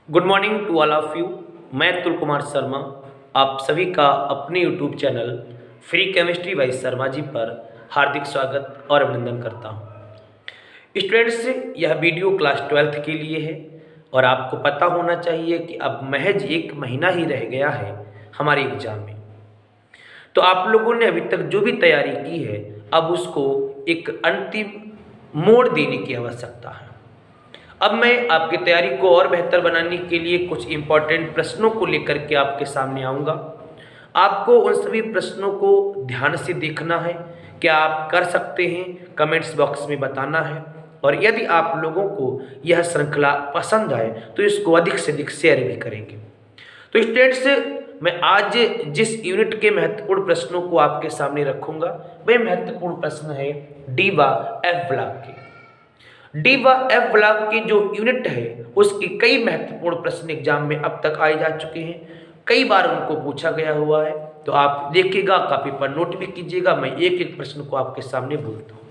Good morning to all of you. मैं अतुल कुमार शर्मा आप सभी का अपने YouTube channel free chemistry by Sharma ji पर हार्दिक स्वागत और अभिनंदन करता हूँ। स्टूडेंट्स, यह वीडियो क्लास 12th के लिए है और आपको पता होना चाहिए कि अब महज 1 महीना ही रह गया है हमारे एग्जाम में। तो आप लोगों ने अभी तक जो भी तैयारी की है, अब उसको एक अंतिम मोड़ देने की आवश्यकता है। अब मैं आपकी तैयारी को और बेहतर बनाने के लिए कुछ इम्पॉर्टेंट प्रश्नों को लेकर के आपके सामने आऊँगा। आपको उन सभी प्रश्नों को ध्यान से देखना है। क्या आप कर सकते हैं, कमेंट्स बॉक्स में बताना है। और यदि आप लोगों को यह श्रृंखला पसंद आए तो इसको अधिक से अधिक शेयर भी करेंगे। तो स्टूडेंट्स, मैं आज जिस यूनिट के महत्वपूर्ण प्रश्नों को आपके सामने रखूंगा वह महत्वपूर्ण प्रश्न है डी व एफ ब्लॉक के। डी व एफ ब्लॉक की जो यूनिट है उसके कई महत्वपूर्ण प्रश्न एग्जाम में अब तक आए जा चुके हैं, कई बार उनको पूछा गया हुआ है। तो आप देखिएगा, कॉपी पर नोट भी कीजिएगा। मैं एक एक प्रश्न को आपके सामने बोलता हूँ,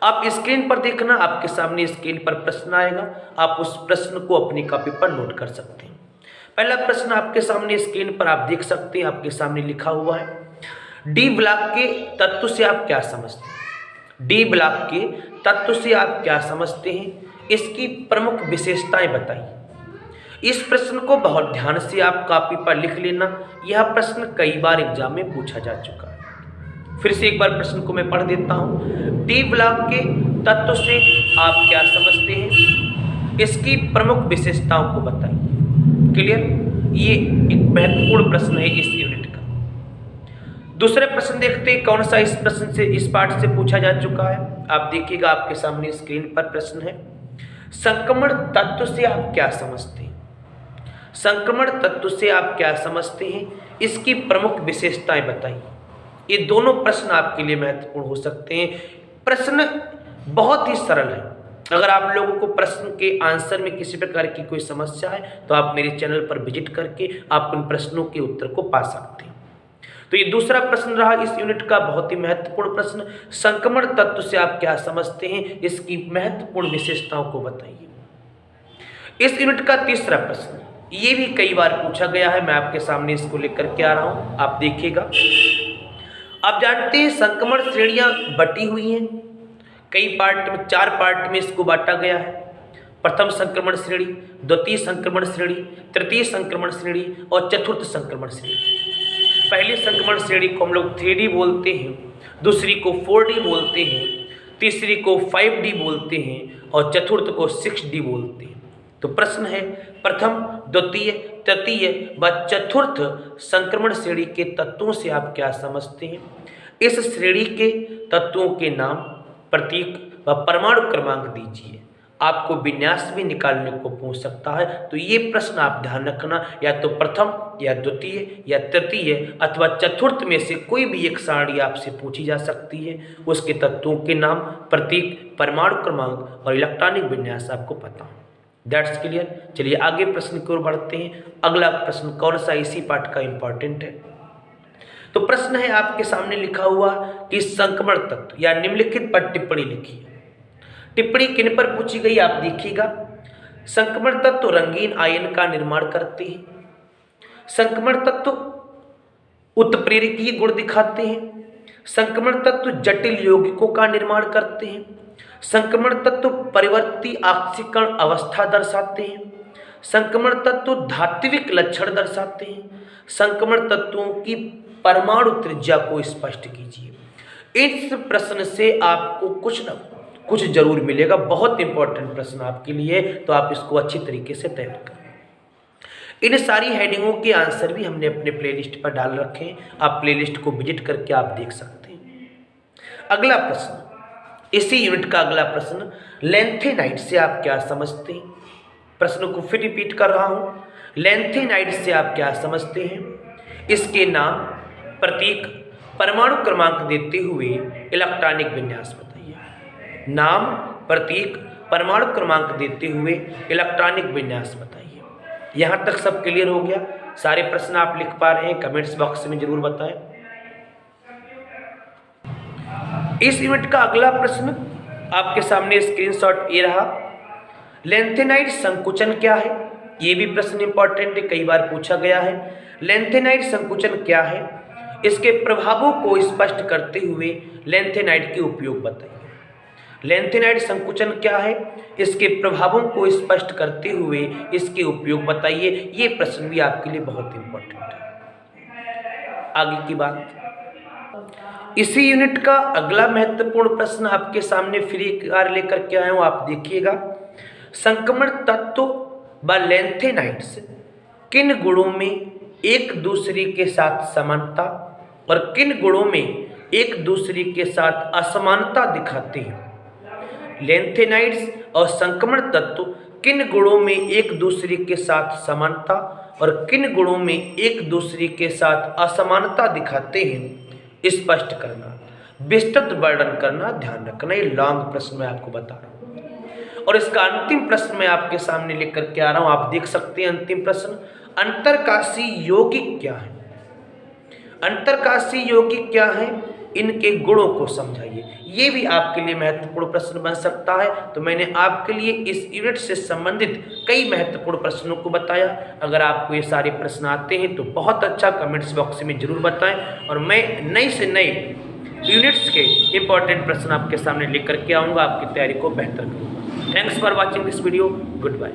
आप स्क्रीन पर देखना। आपके सामने स्क्रीन पर प्रश्न आएगा, आप उस प्रश्न को अपनी कॉपी पर नोट कर सकते हैं। पहला प्रश्न आपके सामने स्क्रीन पर आप देख सकते हैं, आपके सामने लिखा हुआ है, डी ब्लॉक के तत्व से आप क्या समझते हैं। डी ब्लॉक के तत्व से आप क्या समझते हैं, इसकी प्रमुख विशेषताएं बताइए। इस प्रश्न को बहुत ध्यान से आप कॉपी पर लिख लेना। यह प्रश्न कई बार एग्जाम में पूछा जा चुका है। फिर से एक बार प्रश्न को मैं पढ़ देता हूं। डी ब्लॉक के तत्व से आप क्या समझते हैं, इसकी प्रमुख विशेषताओं को बताइए। क्लियर? ये एक महत्वपूर्ण प्रश्न है इस यूनिट का। दूसरे प्रश्न देखते हैं कौन सा इस प्रश्न से, इस पार्ट से पूछा जा चुका है। आप देखिएगा, आपके सामने स्क्रीन पर प्रश्न है, संक्रमण तत्व से आप क्या समझते हैं। संक्रमण तत्व से आप क्या समझते हैं, इसकी प्रमुख विशेषताएं बताइए। ये दोनों प्रश्न आपके लिए महत्वपूर्ण हो सकते हैं। प्रश्न बहुत ही सरल है। अगर आप लोगों को प्रश्न के आंसर में किसी प्रकार की कोई समस्या है तो आप मेरे चैनल पर विजिट करके आप उन प्रश्नों के उत्तर को पा सकते हैं। तो ये दूसरा प्रश्न रहा इस यूनिट का, बहुत ही महत्वपूर्ण प्रश्न, संक्रमण तत्व से आप क्या समझते हैं, इसकी महत्वपूर्ण विशेषताओं को बताइए। इस यूनिट का तीसरा प्रश्न, ये भी कई बार पूछा गया है, मैं आपके सामने इसको लेकर के आ रहा हूं, आप देखिएगा। आप जानते हैं संक्रमण श्रेणियां बटी हुई हैं कई पार्ट में, 4 पार्ट में इसको बांटा गया है। प्रथम संक्रमण श्रेणी, द्वितीय संक्रमण श्रेणी, तृतीय संक्रमण श्रेणी और चतुर्थ संक्रमण श्रेणी। पहली संक्रमण श्रेणी को हम लोग 3D बोलते हैं, दूसरी को 4D बोलते हैं, तीसरी को 5D बोलते हैं और चतुर्थ को 6D बोलते हैं। तो प्रश्न है, प्रथम, द्वितीय, तृतीय व चतुर्थ संक्रमण श्रेणी के तत्वों से आप क्या समझते हैं। इस श्रेणी के तत्वों के नाम, प्रतीक व परमाणु क्रमांक दीजिए। आपको विन्यास भी निकालने को पूछ सकता है। तो ये प्रश्न आप ध्यान रखना, या तो प्रथम या द्वितीय या तृतीय अथवा चतुर्थ में से कोई भी एक सारणी आपसे पूछी जा सकती है। उसके तत्वों के नाम, प्रतीक, परमाणु क्रमांक और इलेक्ट्रॉनिक विन्यास आपको पता हो। That's clear. चलिए आगे प्रश्न की ओर बढ़ते हैं। अगला प्रश्न कौन सा इसी पाठ का इंपॉर्टेंट है। तो प्रश्न है आपके सामने लिखा हुआ कि संक्रमण तत्व या निम्नलिखित पर टिप्पणी लिखिए। टिप्पणी किन पर पूछी गई आप देखिएगा। संक्रमण तत्व रंगीन आयन का निर्माण करते हैं। संक्रमण तत्व उत्प्रेरकीय गुण दिखाते हैं। संक्रमण तत्व जटिल यौगिकों का निर्माण करते हैं। संक्रमण तत्व परिवर्ती ऑक्सीकरण अवस्था दर्शाते हैं। संक्रमण तत्व धात्विक लक्षण दर्शाते हैं। संक्रमण तत्वों की परमाणु त्रिज्या को स्पष्ट कीजिए। इस प्रश्न से आपको कुछ न कुछ जरूर मिलेगा, बहुत इंपॉर्टेंट प्रश्न आपके लिए, तो आप इसको अच्छी तरीके से तैयार करें। इन सारी हेडिंगों के आंसर भी हमने अपने प्लेलिस्ट पर डाल रखे हैं, आप प्लेलिस्ट को विजिट करके आप देख सकते हैं। अगला प्रश्न, इसी यूनिट का अगला प्रश्न, लैंथेनाइड से आप क्या समझते हैं। प्रश्न को फिर रिपीट कर रहा हूं, लैंथेनाइड से आप क्या समझते हैं, इसके नाम, प्रतीक, परमाणु क्रमांक देते हुए इलेक्ट्रॉनिक विन्यास बताइए। नाम, प्रतीक, परमाणु क्रमांक देते हुए इलेक्ट्रॉनिक विन्यास बताइए। यहाँ तक सब क्लियर हो गया। सारे प्रश्न आप लिख पा रहे हैं, कमेंट्स बॉक्स में जरूर बताएं। इस यूनिट का अगला प्रश्न आपके सामने स्क्रीनशॉट ये रहा, लैंथेनाइड संकुचन क्या है, ये भी प्रश्न इंपॉर्टेंट है, कई बार पूछा गया है। लैंथेनाइड संकुचन क्या है, इसके प्रभावों को स्पष्ट करते हुए लैंथेनाइड के उपयोग बताइए। लैंथेनाइड संकुचन क्या है, इसके प्रभावों को स्पष्ट करते हुए इसके उपयोग बताइए। ये प्रश्न भी आपके लिए बहुत इंपॉर्टेंट है। आगे की बात, इसी यूनिट का अगला महत्वपूर्ण प्रश्न आपके सामने फ्री कार्य लेकर के आया हूं, आप देखिएगा। संक्रमण तत्व व लैंथेनाइड्स किन गुणों में एक दूसरे के साथ समानता और किन गुणों में एक दूसरे के साथ असमानता दिखाते हैं। लैंथेनाइड्स और संक्रमण तत्व किन गुणों में एक दूसरे के साथ समानता और किन गुणों में एक दूसरे के साथ असमानता दिखाते हैं, स्पष्ट करना, विस्तृत वर्णन करना, ध्यान रखना। ये लॉन्ग प्रश्न मैं आपको बता रहा हूँ और इसका अंतिम प्रश्न मैं आपके सामने लेकर के आ रहा हूँ। आप देख सकते हैं अंतिम प्रश्न, अंतरकाशी यौगिक क्या है। अंतरकाशी यौगिक क्या है, इनके गुणों को समझाइए। ये भी आपके लिए महत्वपूर्ण प्रश्न बन सकता है। तो मैंने आपके लिए इस यूनिट से संबंधित कई महत्वपूर्ण प्रश्नों को बताया। अगर आपको ये सारे प्रश्न आते हैं तो बहुत अच्छा, कमेंट्स बॉक्स में जरूर बताएं और मैं नए से नए यूनिट्स के इंपॉर्टेंट प्रश्न आपके सामने लेकर के आऊँगा, आपकी तैयारी को बेहतर करूँगा। Thanks for watching this video. Good bye.